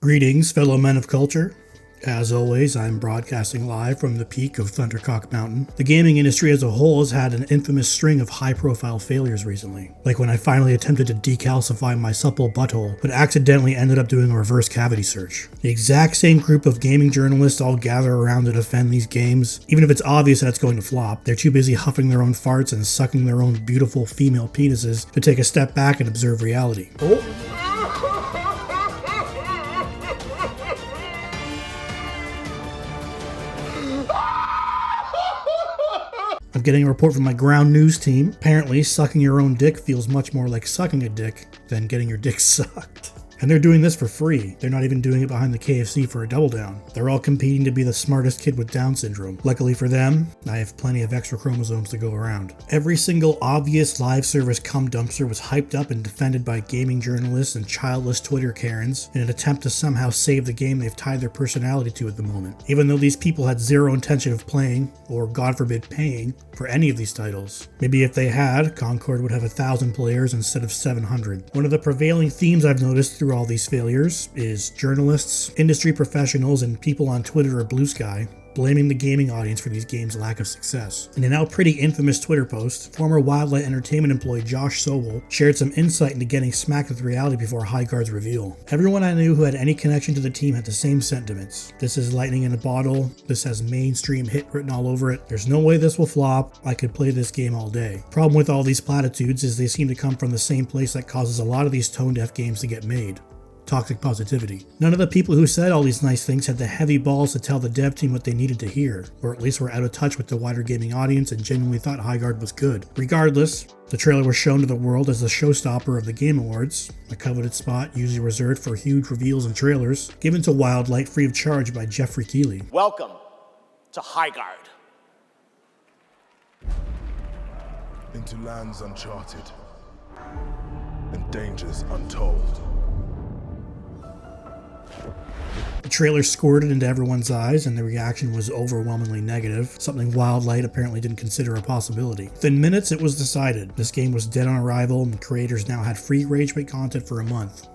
Greetings, fellow men of culture. As always, I'm broadcasting live from the peak of Thundercock Mountain. The gaming industry as a whole has had an infamous string of high-profile failures recently, like when I finally attempted to decalcify my supple butthole, but accidentally ended up doing a reverse cavity search. The exact same group of gaming journalists all gather around to defend these games. Even if it's obvious that it's going to flop, they're too busy huffing their own farts and sucking their own beautiful female penises to take a step back and observe reality. I'm getting a report from my ground news team. Apparently, sucking your own dick feels much more like sucking a dick than getting your dick sucked. And they're doing this for free. They're not even doing it behind the KFC for a double down. They're all competing to be the smartest kid with Down syndrome. Luckily for them, I have plenty of extra chromosomes to go around. Every single obvious live service cum dumpster was hyped up and defended by gaming journalists and childless Twitter Karens in an attempt to somehow save the game they've tied their personality to at the moment. Even though these people had zero intention of playing, or God forbid paying, for any of these titles. Maybe if they had, Concord would have 1,000 players instead of 700. One of the prevailing themes I've noticed through all these failures is journalists, industry professionals, and people on Twitter or Blue Sky blaming the gaming audience for these games' lack of success. In a now pretty infamous Twitter post, former Wildlight Entertainment employee Josh Sobel shared some insight into getting smacked with reality before Highguard's reveal. Everyone I knew who had any connection to the team had the same sentiments. This is lightning in a bottle. This has mainstream hit written all over it. There's no way this will flop. I could play this game all day. Problem with all these platitudes is they seem to come from the same place that causes a lot of these tone-deaf games to get made. Toxic positivity. None of the people who said all these nice things had the heavy balls to tell the dev team what they needed to hear, or at least were out of touch with the wider gaming audience and genuinely thought Highguard was good. Regardless, the trailer was shown to the world as the showstopper of the Game Awards, a coveted spot usually reserved for huge reveals and trailers, given to Wildlight free of charge by Jeffrey Keighley. Welcome to Highguard. Into lands uncharted and dangers untold. The trailer squirted into everyone's eyes and the reaction was overwhelmingly negative, something Wildlight apparently didn't consider a possibility. Within minutes it was decided. This game was dead on arrival and creators now had free Ragebait content for a month.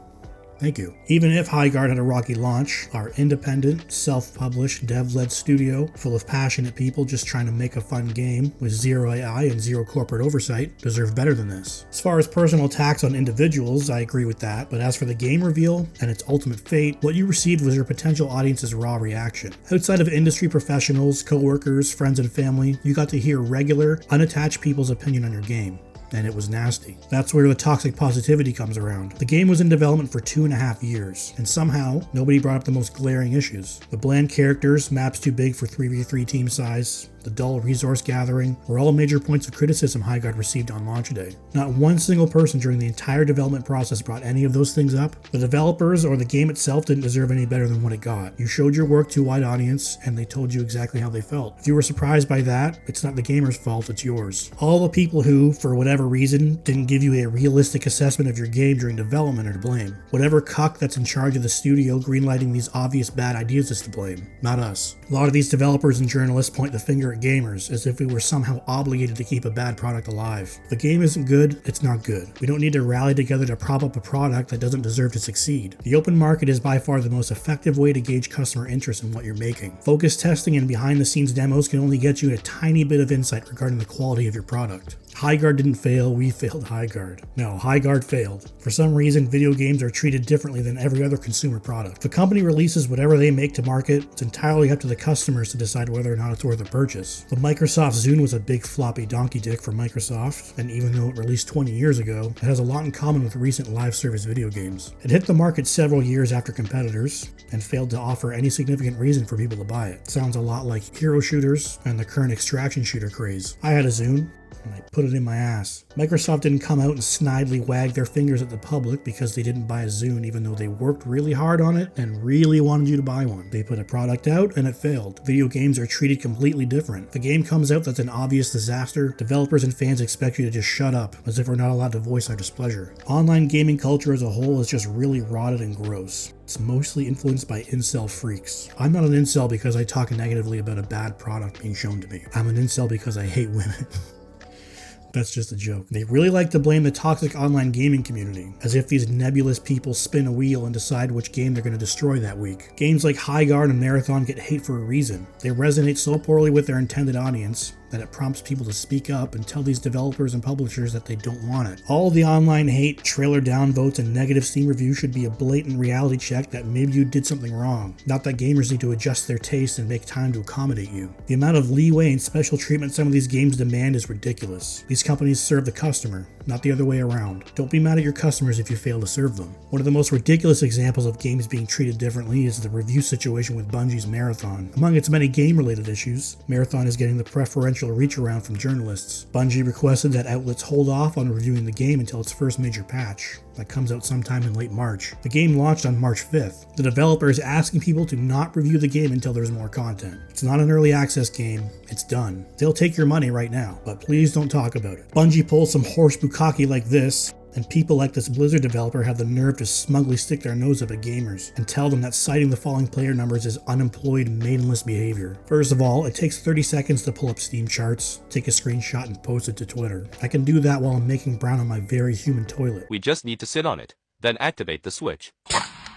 Thank you. Even if Highguard had a rocky launch, our independent, self-published, dev-led studio, full of passionate people just trying to make a fun game with zero AI and zero corporate oversight, deserve better than this. As far as personal attacks on individuals, I agree with that, but as for the game reveal and its ultimate fate, what you received was your potential audience's raw reaction. Outside of industry professionals, co-workers, friends, and family, you got to hear regular, unattached people's opinion on your game. And it was nasty. That's where the toxic positivity comes around. The game was in development for 2.5 years, and somehow, nobody brought up the most glaring issues. The bland characters, maps too big for 3v3 team size, the dull resource gathering were all major points of criticism Highguard received on launch day. Not one single person during the entire development process brought any of those things up. The developers or the game itself didn't deserve any better than what it got. You showed your work to a wide audience, and they told you exactly how they felt. If you were surprised by that, it's not the gamer's fault, it's yours. All the people who, for whatever reason, didn't give you a realistic assessment of your game during development are to blame. Whatever cuck that's in charge of the studio greenlighting these obvious bad ideas is to blame, not us. A lot of these developers and journalists point the finger at gamers as if we were somehow obligated to keep a bad product alive. If the game isn't good, it's not good. We don't need to rally together to prop up a product that doesn't deserve to succeed. The open market is by far the most effective way to gauge customer interest in what you're making. Focus testing and behind-the-scenes demos can only get you a tiny bit of insight regarding the quality of your product. Highguard didn't fail, we failed Highguard. No, Highguard failed. For some reason, video games are treated differently than every other consumer product. If a company releases whatever they make to market, it's entirely up to the customers to decide whether or not it's worth a purchase. The Microsoft Zune was a big floppy donkey dick for Microsoft, and even though it released 20 years ago, it has a lot in common with recent live service video games. It hit the market several years after competitors, and failed to offer any significant reason for people to buy it. Sounds a lot like hero shooters and the current extraction shooter craze. I had a Zune, and I put it in my ass. Microsoft didn't come out and snidely wag their fingers at the public because they didn't buy a Zune even though they worked really hard on it and really wanted you to buy one. They put a product out and it failed. Video games are treated completely different. If a game comes out that's an obvious disaster, developers and fans expect you to just shut up, as if we're not allowed to voice our displeasure. Online gaming culture as a whole is just really rotted and gross. It's mostly influenced by incel freaks. I'm not an incel because I talk negatively about a bad product being shown to me. I'm an incel because I hate women. That's just a joke. They really like to blame the toxic online gaming community, as if these nebulous people spin a wheel and decide which game they're going to destroy that week. Games like Highguard and Marathon get hate for a reason. They resonate so poorly with their intended audience that it prompts people to speak up and tell these developers and publishers that they don't want it. All the online hate, trailer downvotes, and negative Steam reviews should be a blatant reality check that maybe you did something wrong, not that gamers need to adjust their taste and make time to accommodate you. The amount of leeway and special treatment some of these games demand is ridiculous. These companies serve the customer, not the other way around. Don't be mad at your customers if you fail to serve them. One of the most ridiculous examples of games being treated differently is the review situation with Bungie's Marathon. Among its many game-related issues, Marathon is getting the preferential reach around from journalists. Bungie requested that outlets hold off on reviewing the game until its first major patch. That comes out sometime in late March. The game launched on March 5th. The developer is asking people to not review the game until there's more content. It's not an early access game, it's done. They'll take your money right now, but please don't talk about it. Bungie pulls some horse bukkake like this, and people like this Blizzard developer have the nerve to smugly stick their nose up at gamers and tell them that citing the falling player numbers is unemployed, maidenless behavior. First of all, it takes 30 seconds to pull up Steam charts, take a screenshot, and post it to Twitter. I can do that while I'm making brown on my very human toilet. We just need to sit on it, then activate the switch.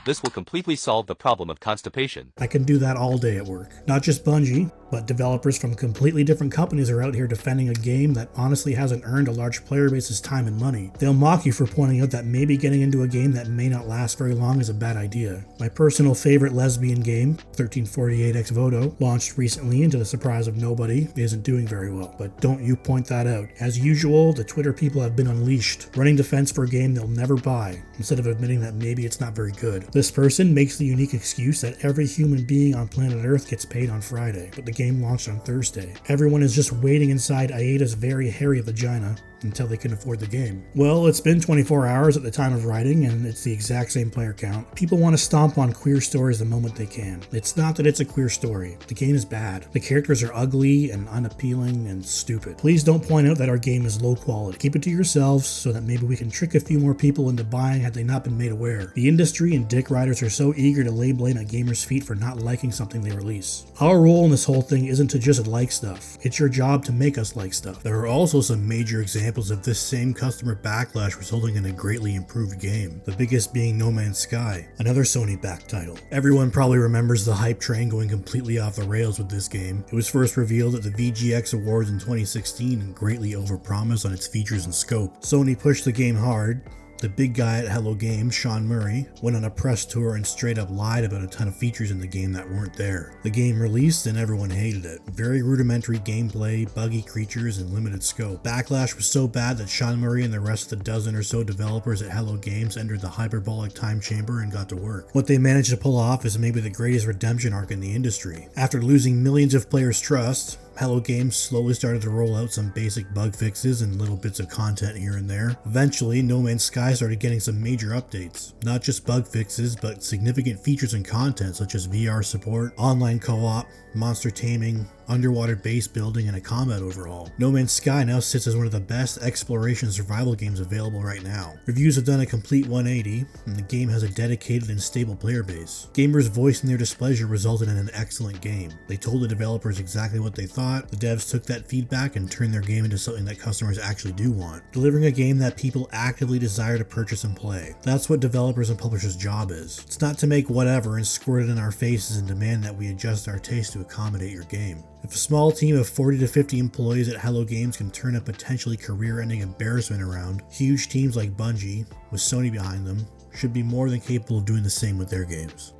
This will completely solve the problem of constipation. I can do that all day at work. Not just Bungie, but developers from completely different companies are out here defending a game that honestly hasn't earned a large player base's time and money. They'll mock you for pointing out that maybe getting into a game that may not last very long is a bad idea. My personal favorite lesbian game, 1348 Ex Voto, launched recently and to the surprise of nobody, isn't doing very well. But don't you point that out. As usual, the Twitter people have been unleashed, running defense for a game they'll never buy, instead of admitting that maybe it's not very good. This person makes the unique excuse that every human being on planet Earth gets paid on Friday, but the game launched on Thursday. Everyone is just waiting inside Aida's very hairy vagina until they can afford the game. Well, it's been 24 hours at the time of writing, and it's the exact same player count. People want to stomp on queer stories the moment they can. It's not that it's a queer story. The game is bad. The characters are ugly and unappealing and stupid. Please don't point out that our game is low quality. Keep it to yourselves so that maybe we can trick a few more people into buying had they not been made aware. The industry and dick riders are so eager to lay blame at gamers' feet for not liking something they release. Our role in this whole thing isn't to just like stuff. It's your job to make us like stuff. There are also some major examples of this same customer backlash resulting in a greatly improved game, the biggest being No Man's Sky, another Sony-backed title. Everyone probably remembers the hype train going completely off the rails with this game. It was first revealed at the VGX Awards in 2016 and greatly overpromised on its features and scope. Sony pushed the game hard. The big guy at Hello Games, Sean Murray, went on a press tour and straight up lied about a ton of features in the game that weren't there. The game released and everyone hated it. Very rudimentary gameplay, buggy creatures, and limited scope. Backlash was so bad that Sean Murray and the rest of the dozen or so developers at Hello Games entered the hyperbolic time chamber and got to work. What they managed to pull off is maybe the greatest redemption arc in the industry. After losing millions of players' trust, Hello Games slowly started to roll out some basic bug fixes and little bits of content here and there. Eventually, No Man's Sky started getting some major updates. Not just bug fixes, but significant features and content such as VR support, online co-op, monster taming, underwater base building, and a combat overhaul. No Man's Sky now sits as one of the best exploration survival games available right now. Reviews have done a complete 180, and the game has a dedicated and stable player base. Gamers voicing their displeasure resulted in an excellent game. They told the developers exactly what they thought, the devs took that feedback and turned their game into something that customers actually do want, delivering a game that people actively desire to purchase and play. That's what developers and publishers' job is. It's not to make whatever and squirt it in our faces and demand that we adjust our taste to accommodate your game. If a small team of 40 to 50 employees at Hello Games can turn a potentially career-ending embarrassment around, huge teams like Bungie, with Sony behind them, should be more than capable of doing the same with their games.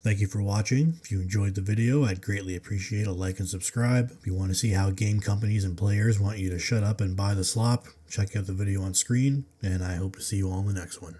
Thank you for watching. If you enjoyed the video, I'd greatly appreciate a like and subscribe. If you want to see how game companies and players want you to shut up and buy the slop, check out the video on screen, and I hope to see you all in the next one.